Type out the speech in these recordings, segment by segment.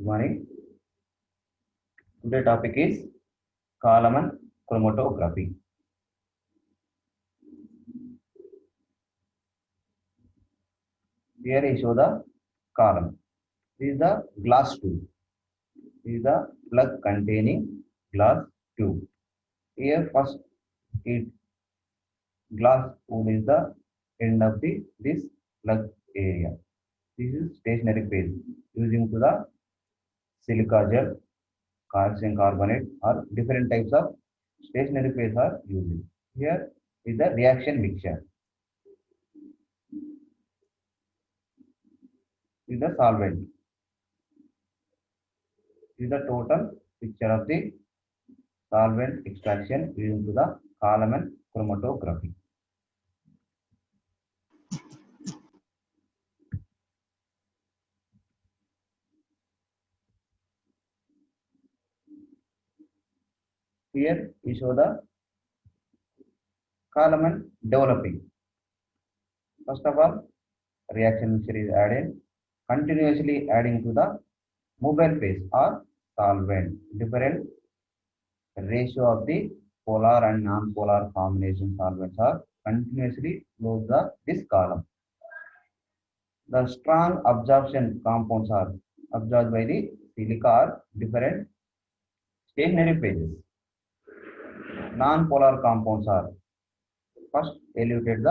morning. Today topic is Kalman chromatography. Here I show the column. This is the glass tube. This is the plug containing glass tube. Here first it glass tube is the end of this plug area. This is stationary phase using to the silica gel, calcium carbonate or different types of stationary phase are used. Here is the reaction mixture. This is the solvent. This is the total picture of the solvent extraction using to the Kalman chromatography. Here we show the Kalman developing. First of all, reaction mixture is added, continuously adding to the mobile phase or solvent. Different ratio of the polar and non-polar combination solvents are continuously flow this column. The strong absorption compounds are absorbed by the silica or different stationary phases. Non-polar compounds are first eluted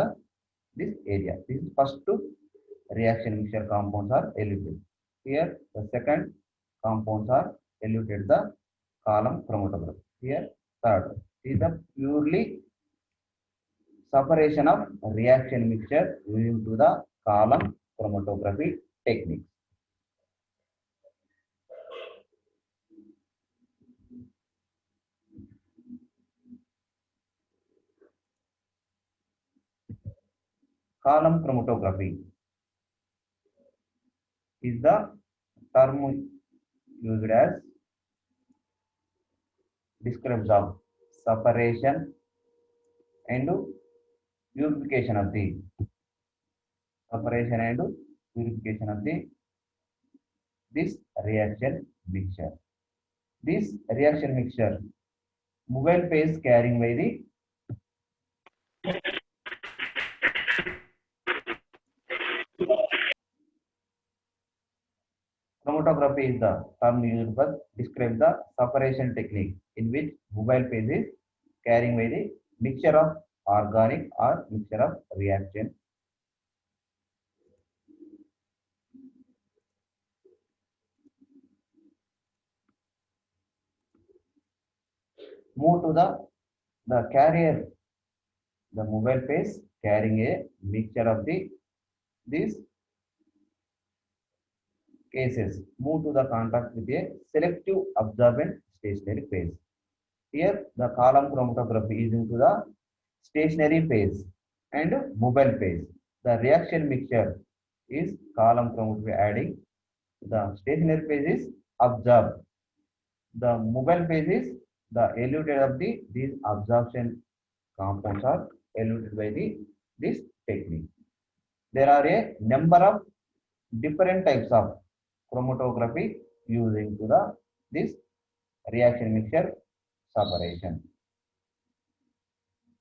this area. This is first two reaction mixture compounds are eluted. Here the second compounds are eluted the column chromatography. Here third is the purely separation of reaction mixture using to the column chromatography technique. Column chromatography is the term used as describes of separation and purification of the this reaction mixture. This reaction mixture mobile phase carrying by the chromatography is the term used for describe the separation technique in which mobile phase is carrying by the mixture of organic or mixture of reaction. Move to the carrier, the mobile phase carrying a mixture of these cases move to the contact with a selective absorbent stationary phase. Here the column chromatography is into the stationary phase and mobile phase. The reaction mixture is column chromatography adding. The stationary phase is absorbed. The mobile phase is the eluted of these absorption compounds are eluted by this technique. There are a number of different types of chromatography using to this reaction mixture separation.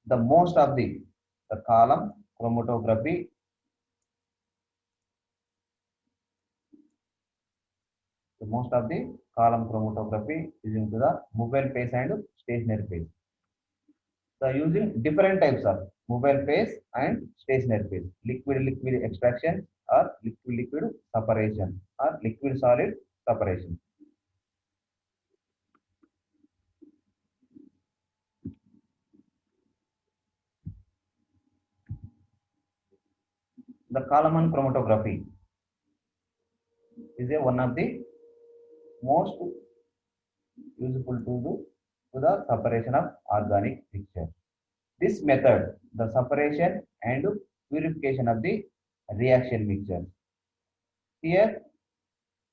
The most of the column chromatography is into the mobile phase and stationary phase. So using different types of mobile phase and stationary phase, liquid extraction or liquid separation or liquid solid separation. The Kalman chromatography is one of the most useful to the separation of organic mixture. This method, the separation and purification of the reaction mixture. Here,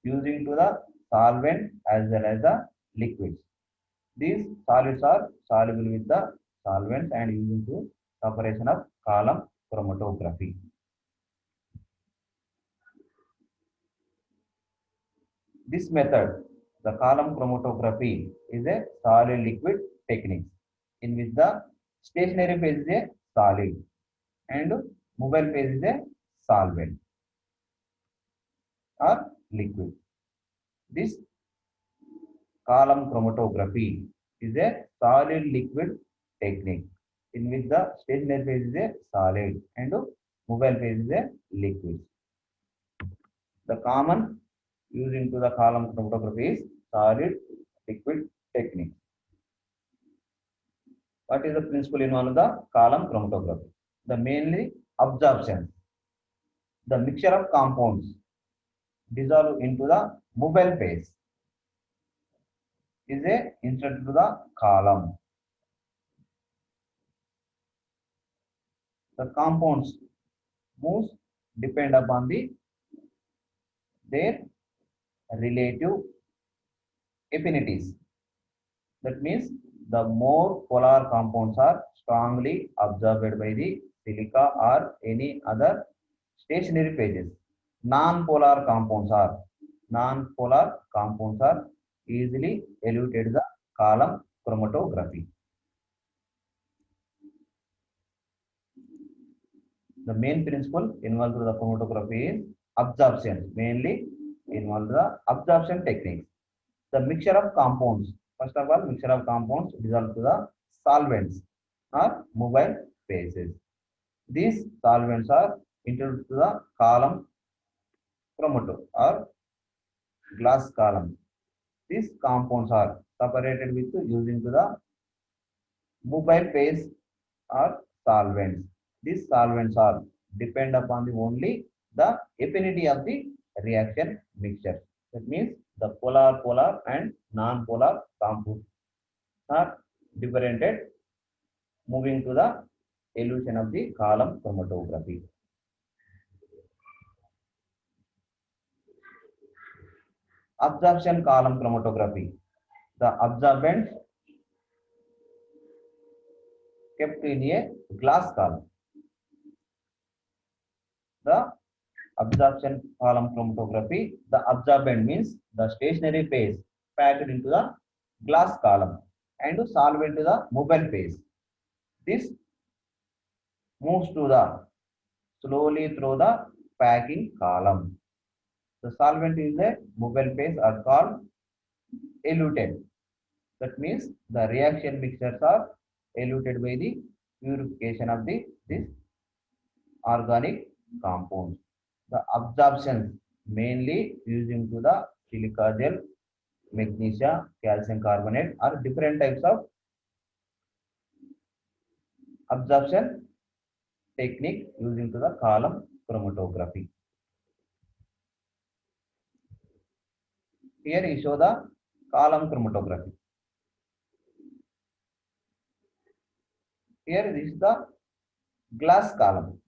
using to the solvent as well as the liquids. These solids are soluble with the solvents and using to separation of column chromatography. This method, the column chromatography, is a solid liquid technique in which the stationary phase is a solid and mobile phase is a solvent or liquid. This column chromatography is a solid liquid technique in which the stationary phase is a solid and mobile phase is a liquid. The common used into the column chromatography is solid liquid technique. What is the principle involved in the column chromatography? The mainly absorption. The mixture of compounds dissolve into the mobile phase is a inserted to the column. The compounds moves depend upon their relative affinities. That means the more polar compounds are strongly absorbed by the silica or any other stationary phases. Non-polar compounds are easily eluted the column chromatography. The main principle involved in the chromatography is absorption, mainly involved the absorption techniques. The mixture of compounds, first of all, mixture of compounds dissolved to the solvents or mobile phases. These solvents are introduced to the column chromato or glass column. These compounds are separated with using to the mobile phase or solvents. These solvents are depend upon the only the affinity of the reaction mixture. That means the polar and non-polar compounds are differentiated moving to the elution of the column chromatography. Absorption column chromatography. The absorbent kept in a glass column. The absorption column chromatography, the absorbent means the stationary phase packed into the glass column and solvent to the mobile phase. This moves to the slowly through the packing column. The solvent in the mobile phase are called eluted. That means the reaction mixtures are eluted by the purification of this organic compounds. The absorption mainly using to the silica gel, magnesia, calcium carbonate are different types of absorption technique using to the column chromatography. Here you show the column chromatography. Here this is the glass column.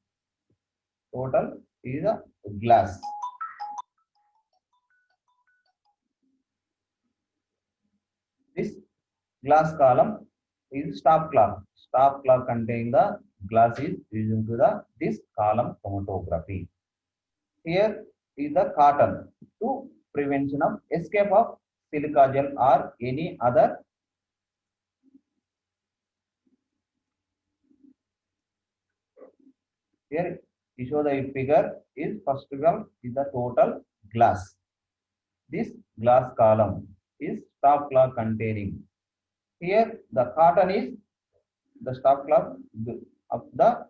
Total is a glass. This glass column is stop clock. Stop clock containing the glass is using to the this column chromatography. Here is the cotton to prevention of escape of silica gel or any other here you show the figure is first figure is the total glass. This glass column is stop clock containing. Here the cotton is the stop clock of the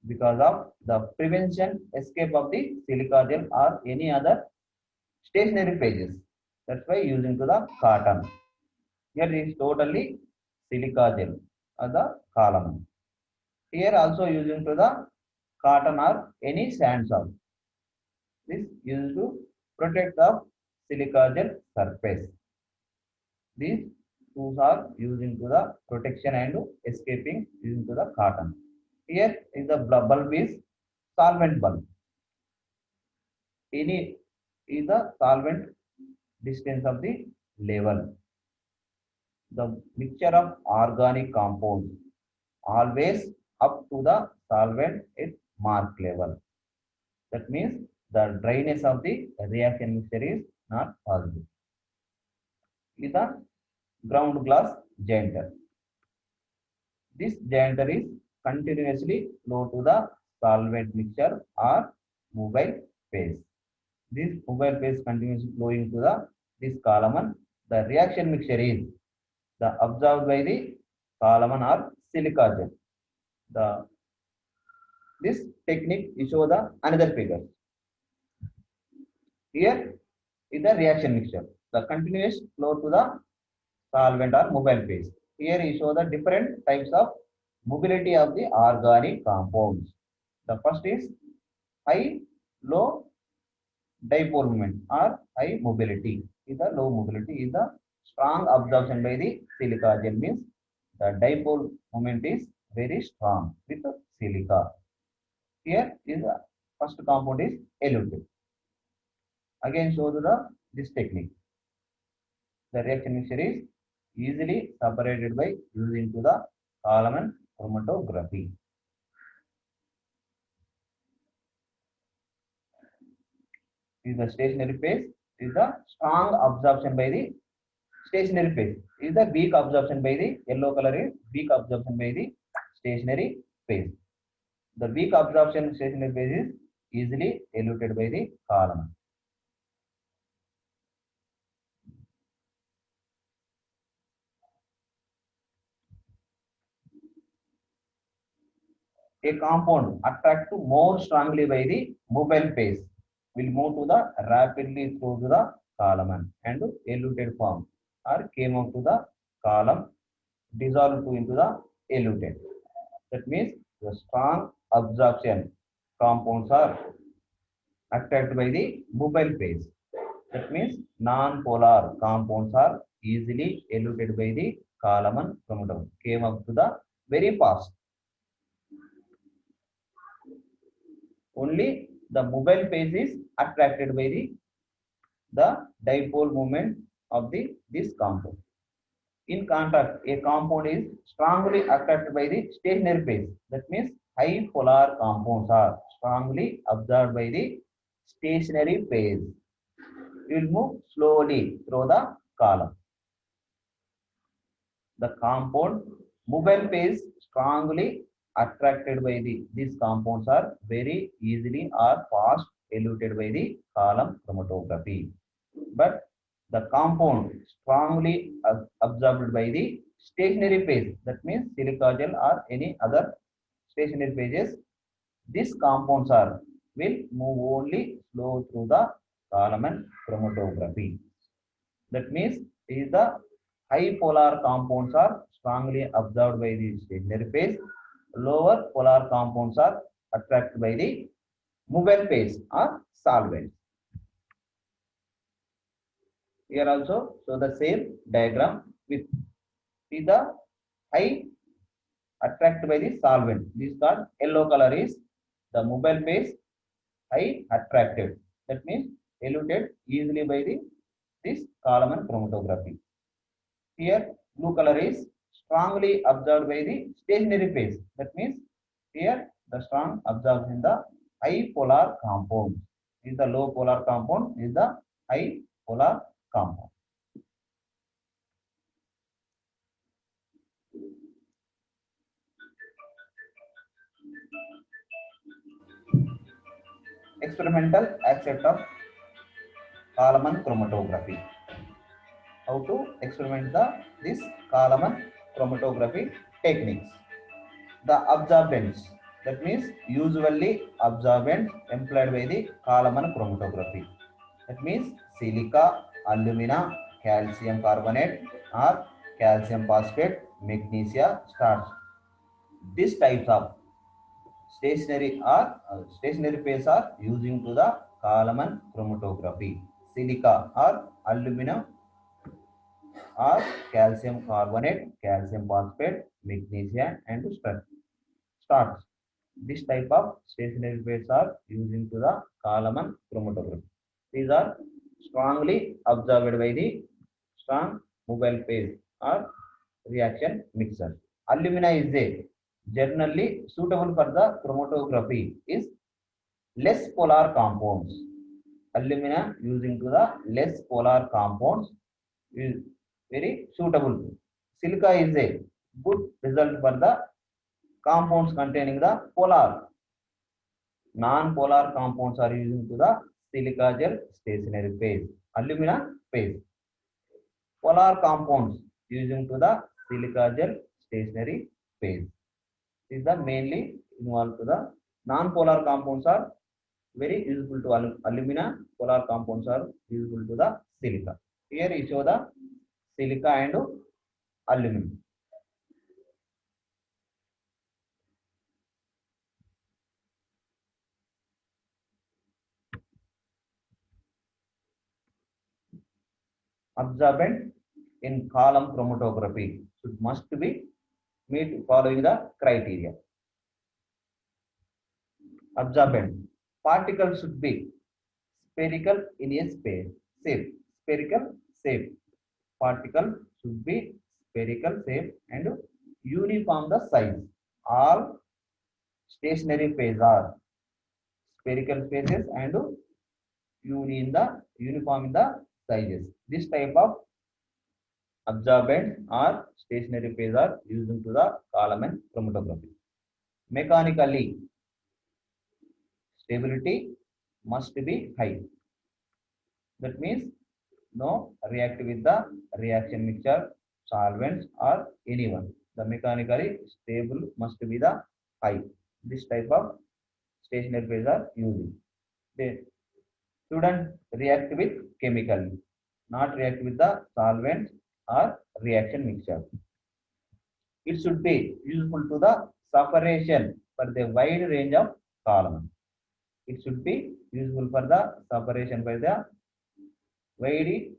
because of the prevention escape of the silica gel or any other stationary phases. That's why using to the cotton. Here is totally silica gel as the column. Here also using to the cotton or any sand salt. This used to protect the silica gel surface. These tools are using to the protection and escaping using to the cotton. Here is the bulb is solvent bulb. Any is the solvent distance of the level. The mixture of organic compounds always up to the solvent at mark level. That means the dryness of the reaction mixture is not possible. Is the ground glass jointer. This jointer is continuously flow to the solvent mixture or mobile phase. This mobile phase continuously flowing to the this column. The reaction mixture is the absorbed by the column or silica gel. The this technique is show the another figure. Here is the reaction mixture. The continuous flow to the solvent or mobile phase. Here you show the different types of mobility of the organic compounds. The first is high low dipole moment or high mobility. Is the low mobility is the strong absorption by the silica gel, means the dipole moment is very strong with the silica. Here is the first compound is eluted. Again show the this technique. The reaction mixture is easily separated by using to the Kalman chromatography. Is the stationary phase is the strong absorption by the stationary phase. Is the weak absorption by the yellow color is weak absorption by the stationary phase. The weak absorption stationary phase is easily eluted by the Kalman. A compound attract to more strongly by the mobile phase will move to the rapidly through the column and eluted form or came out to the column dissolved to into the eluted. That means the strong absorption compounds are attracted by the mobile phase. That means non-polar compounds are easily eluted by the column chromatography, came up to the very fast. Only the mobile phase is attracted by the dipole moment of this compound. In contrast, a compound is strongly attracted by the stationary phase. That means high polar compounds are strongly absorbed by the stationary phase. It will move slowly through the column. The compound mobile phase strongly attracted by these compounds are very easily or fast eluted by the column chromatography. But the compound strongly absorbed by the stationary phase, that means silica gel or any other stationary phases, these compounds are will move only slow through the column chromatography. That means is the high polar compounds are strongly absorbed by the stationary phase. Lower polar compounds are attracted by the mobile phase or solvents. Here also show the same diagram with see the high attracted by the solvent. This called yellow color is the mobile phase, high attracted. That means eluted easily by this column chromatography. Here blue color is strongly absorbed by the stationary phase. That means here the strong absorption in the high polar compound. Is the low polar compound, is the high polar compound. Experimental aspect of Kalman chromatography. How to experiment this Kalman chromatography techniques. The absorbents, that means usually absorbents employed by the Kalman chromatography. That means silica, alumina, calcium carbonate or calcium phosphate, magnesia, starch. These types of stationary phase are using to the Kalman chromatography. Silica or aluminum or calcium carbonate, calcium phosphate, magnesia and starch. This type of stationary phase are using to the Kalman chromatography. These are strongly absorbed by the strong mobile phase or reaction mixer. Alumina is generally suitable for the chromatography is less polar compounds. alumina using to the less polar compounds is very suitable. Silica is a good result for the compounds containing the polar. Non-polar compounds are using to the silica gel stationary phase. Alumina phase. Polar compounds using to the silica gel stationary phase. This is the mainly involved to the non-polar compounds are very useful to alumina. Polar compounds are useful to the silica. Here you show the silica and aluminum. Absorbent in column chromatography must be meet following the criteria. Absorbent particles should be spherical in a shape. Spherical shape. Particle should be spherical shape and uniform the size. All stationary phase are spherical phases and uniform in the sizes. This type of absorbent or stationary phase are used into the column and chromatography. Mechanically, stability must be high. That means no react with the reaction mixture, solvents or anyone. The mechanically stable must be the high. This type of stationary phase are using. They shouldn't react with chemical, not react with the solvents or reaction mixture. It should be useful to the separation for the wide range of columns. It should be useful for the separation by the wide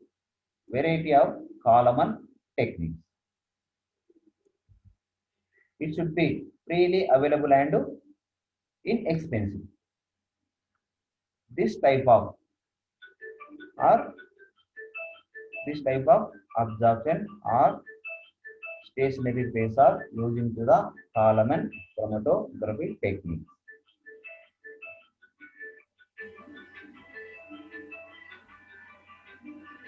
variety of column techniques. It should be freely available and inexpensive. This type of or this type of absorption or stationary phase are using to the column and chromatography technique.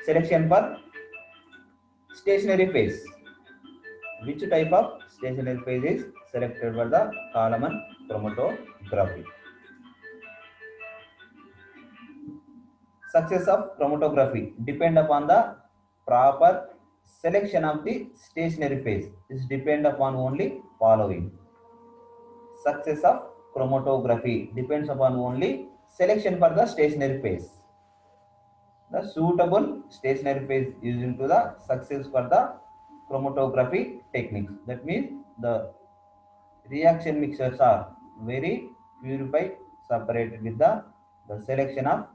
Selection for stationary phase. Which type of stationary phase is selected for the column and chromatography? Success of chromatography depend upon the proper selection of the stationary phase. This depend upon only following. Success of chromatography depends upon only selection for the stationary phase. The suitable stationary phase using to the success for the chromatography techniques. That means the reaction mixtures are very purified, separated with the selection of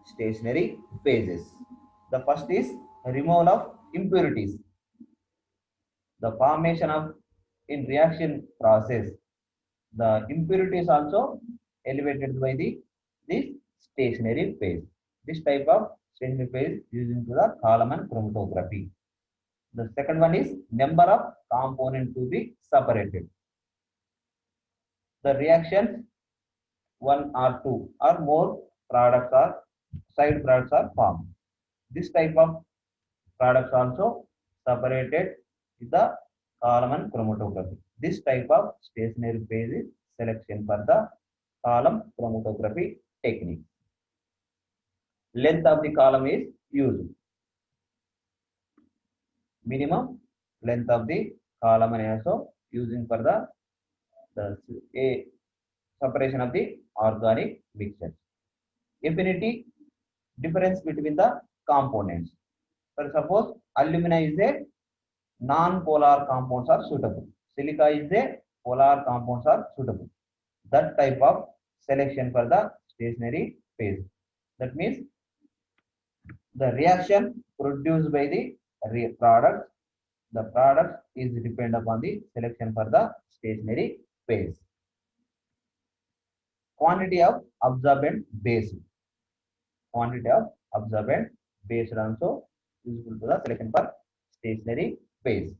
stationary phases. The first is removal of impurities. The formation of in reaction process, the impurities also elevated by this stationary phase. This type of stationary phase using to the column and chromatography. The second one is number of components to be separated. The reactions one or two or more products or side products are formed. This type of products also separated with the column and chromatography. This type of stationary phase is selection for the column chromatography technique. Length of the column is used. Minimum length of the column and also using for the separation of the organic mixtures. Affinity difference between the components. For suppose alumina is a non-polar compounds are suitable. Silica is a polar compounds are suitable. That type of selection for the stationary phase. That means the reaction produced by the product, the product is depend upon the selection for the stationary phase. Quantity of absorbent base. Quantity of absorbent base also useful to the selection for stationary phase.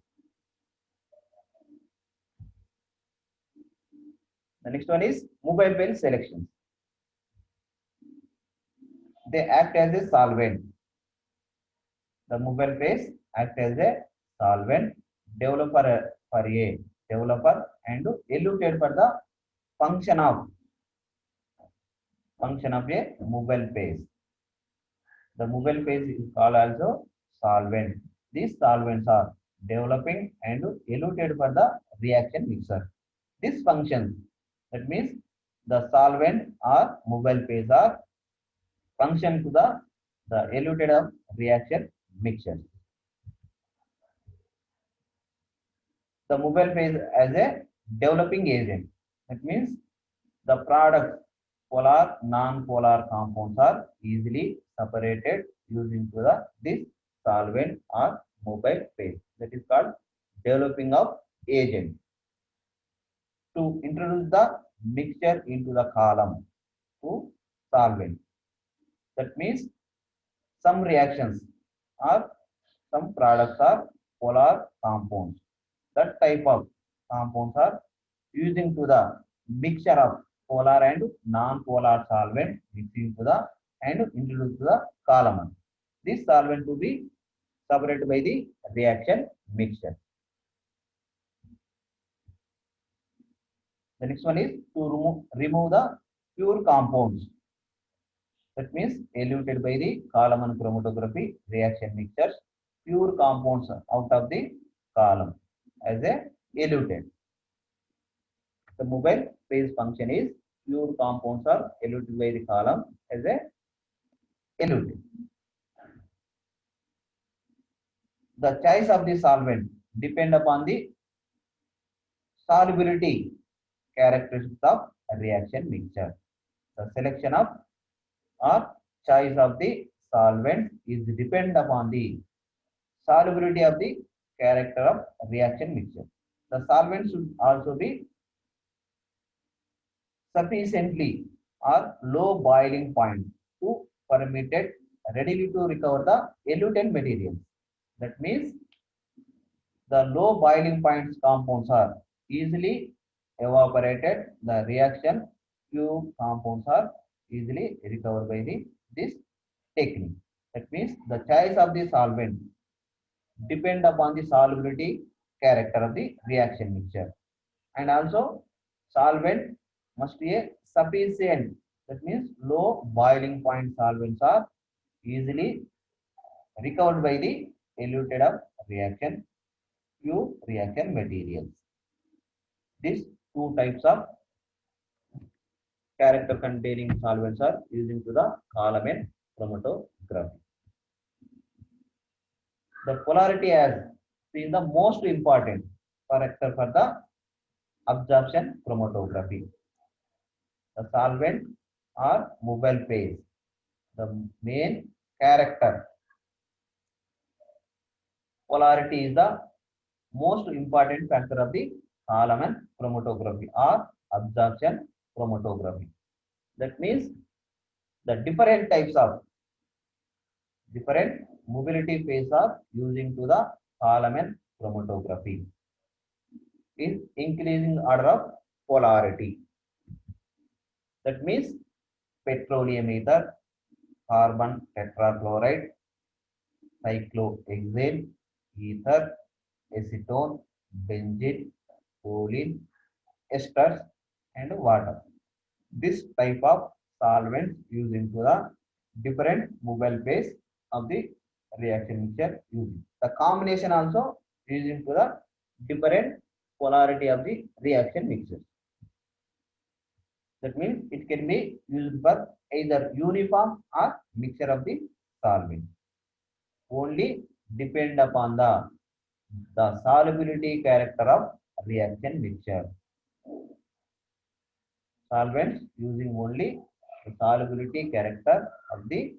The next one is mobile phase selections. they act as a solvent. The mobile phase act as a solvent, developer and eluted for the function of a mobile phase. The mobile phase is called also solvent. These solvents are developing and eluted for the reaction mixer. This function, that means the solvent or mobile phase are function to the eluted of reaction mixture. The mobile phase as a developing agent. That means the product polar non-polar compounds are easily separated using this solvent or mobile phase. That is called developing of agent. To introduce the mixture into the column to solvent. That means some reactions or some products are polar compounds. That type of compounds are using to the mixture of polar and non-polar solvent mixing to the and introduced to the column. This solvent to be separated by the reaction mixture. The next one is to remove the pure compounds. That means eluted by the Kalaman chromatography reaction mixtures, pure compounds out of the column as a eluted. The mobile phase function is pure compounds are eluted by the column as a eluted. The choice of the solvent depend upon the solubility characteristics of a reaction mixture. The selection of or choice of the solvent is depend upon the solubility of the character of reaction mixture. The solvent should also be sufficiently or low boiling point to permit it readily to recover the eluted materials. That means the low boiling points compounds are easily evaporated. The reaction few compounds are easily recovered by this technique. That means the choice of the solvent depend upon the solubility character of the reaction mixture. And also solvent must be a sufficient. That means low boiling point solvents are easily recovered by the eluted of reaction few reaction materials. These two types of character containing solvents are using to the Kalaman chromatography. The polarity has been the most important character for the absorption chromatography. The solvent or mobile phase, the main character. Polarity is the most important factor of the Kalaman chromatography or absorption chromatography. That means the different types of different mobility phase are using to the Kalaman chromatography is increasing order of polarity. That means petroleum ether, carbon tetrachloride, cyclohexane, ether, acetone, benzene, choline, esters, and water. This type of solvents used into the different mobile phase of the reaction mixture using. The combination also used into the different polarity of the reaction mixture. That means it can be used for either uniform or mixture of the solvent. Only depend upon the solubility character of reaction mixture. Solvents using only the solubility character of the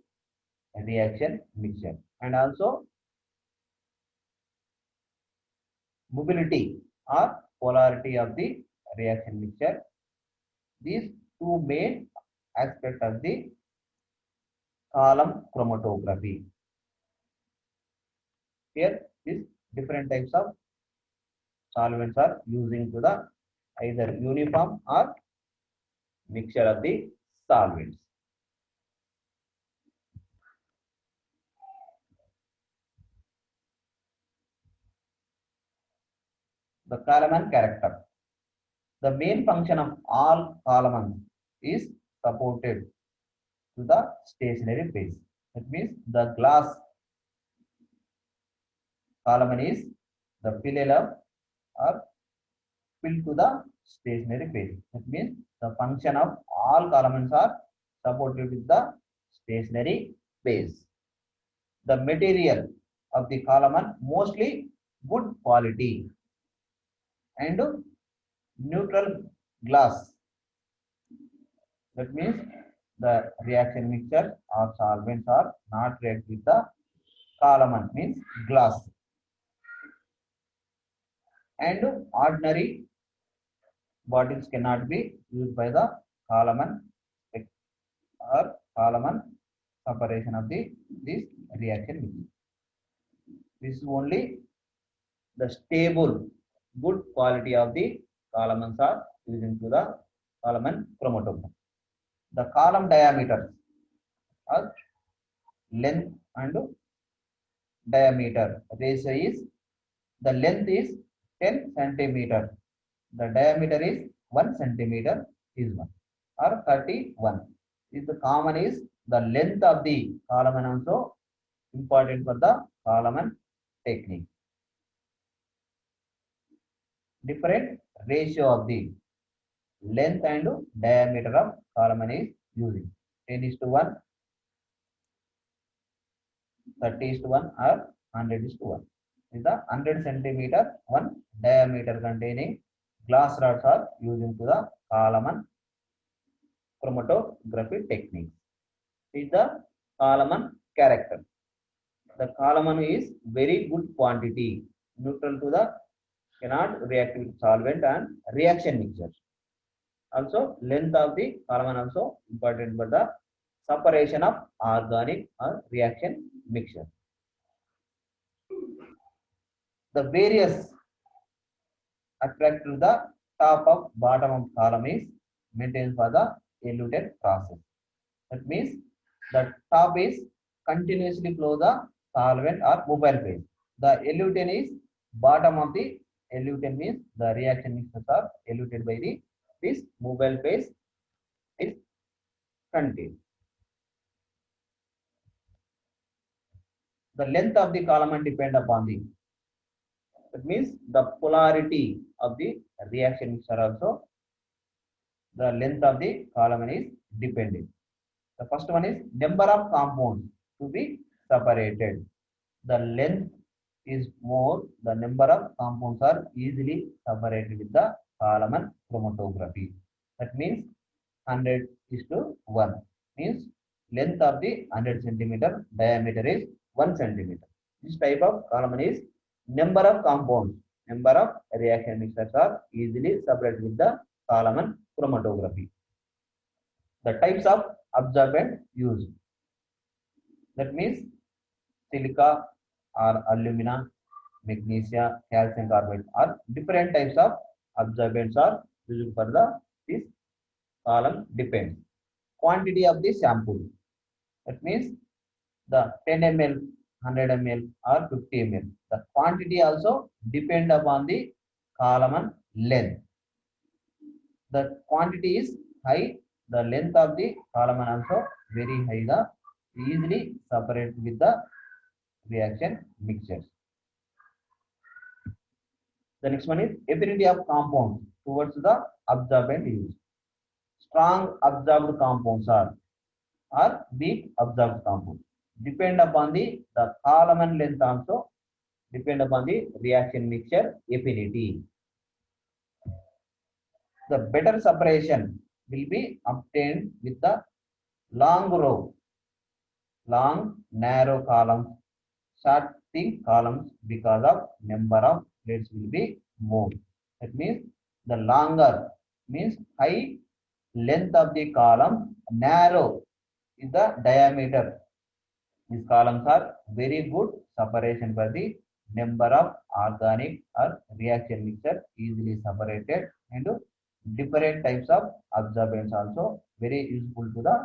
reaction mixture and also mobility or polarity of the reaction mixture. These two main aspects of the column chromatography. Here, these different types of solvents are using to the either uniform or mixture of the solvents. The Kalaman character. The main function of all Kalamans is supported to the stationary phase. That means the glass Kalaman is the pillar or filled to the stationary phase. That means the function of all Kalamans are supported with the stationary phase. The material of the Kalaman mostly good quality and neutral glass. That means the reaction mixture or solvents are not react with the Kalaman, means glass. And ordinary bottles cannot be used by the Kalaman or Kalaman separation of this reaction mixture. This is only the stable good quality of the Kalamans are using to the Kalaman chromatography. The column diameter or length and diameter ratio is the length is 10 centimeter, the diameter is 1 centimeter is 1 or 31. Is the common is the length of the Kalaman also important for the Kalaman technique. Different ratio of the length and diameter of Kalaman is using 10:1, 30:1 or 100:1. Is the 100 centimeter one diameter containing glass rods are using to the Kalaman chromatography technique. Is the Kalaman character. The Kalaman is very good quantity, neutral to the cannot react with solvent and reaction mixture. Also, length of the Kalaman also important for the separation of organic or reaction mixture. The various attract to the top of bottom of column is maintained for the eluted process. That means the top is continuously flow the solvent or mobile phase. The eluted is bottom of the eluted means the reaction mixtures are eluted by the this mobile phase is contained. The length of the column depend upon the, that means the polarity of the reaction mixture also the length of the column is dependent. The first one is number of compounds to be separated. The length is more, the number of compounds are easily separated with the Kalaman chromatography. That means 100:1 means length of the 100 centimeter, diameter is 1 centimeter. This type of Kalaman is number of compounds, number of reaction mixtures are easily separated with the Kalaman chromatography. The types of absorbent used. That means silica or alumina, magnesia, calcium carbide are different types of absorbents are used for the this column depends. Quantity of the sample. That means the 10 ml, 100 ml or 50 ml. The quantity also depend upon the column length. The quantity is high, the length of the column also very high, the easily separate with the reaction mixtures. The next one is affinity of compounds towards the absorbent used. Strong absorbed compounds are weak absorbed compounds. Depend upon the column length also depend upon the reaction mixture affinity. The better separation will be obtained with the long row, long narrow columns, short thin columns because of number of plates will be more. That means the longer means high length of the column, narrow is the diameter. These columns are very good separation for the number of organic or reaction mixture easily separated, and different types of absorbents also very useful to the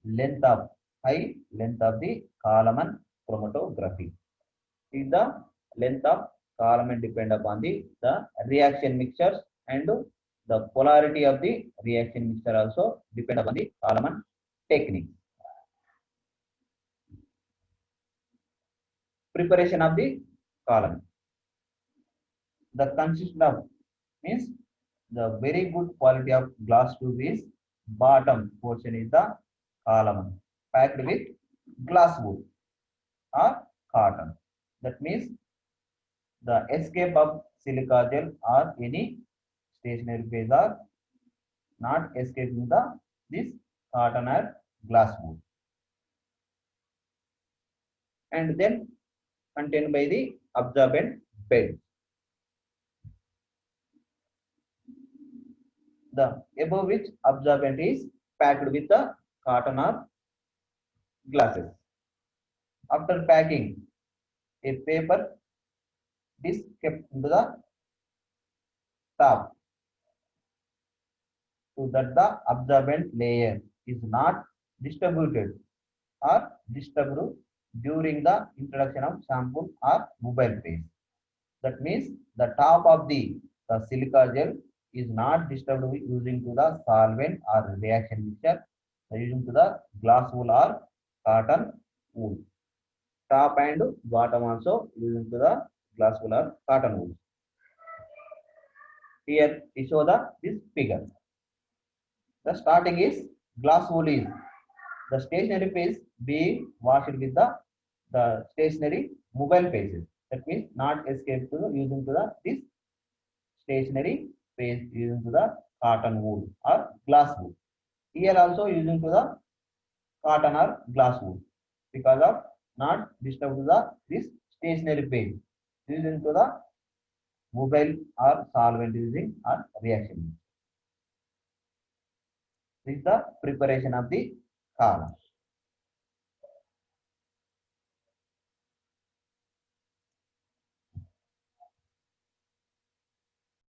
length of high length of the Kalaman chromatography. Is the length of column and depend upon the reaction mixtures, and the polarity of the reaction mixture also depend upon the column and technique. Preparation of the column. The consist of means the very good quality of glass tube is bottom portion is the column packed with glass wool or cotton. That means the escape of silica gel or any stationary phase are not escaping the this cotton or glass wool, and then contained by the absorbent bed. The above which absorbent is packed with the cotton or glasses. After packing, a paper is kept into the top so that the absorbent layer is not distributed or disturbed during the introduction of sample or mobile phase. That means the top of the silica gel is not disturbed using to the solvent or reaction mixture, using to the glass wool or cotton wool. Top and bottom also using to the glass wool or cotton wool. Here we show this figure. The starting is glass wool is the stationary phase being washed with the stationary mobile phases. That means not escape to using to this stationary phase using to the cotton wool or glass wool. Here also using to the cotton or glass wool because of not disturb to this stationary phase using to the mobile or solvent using or reaction. This is the preparation of the column.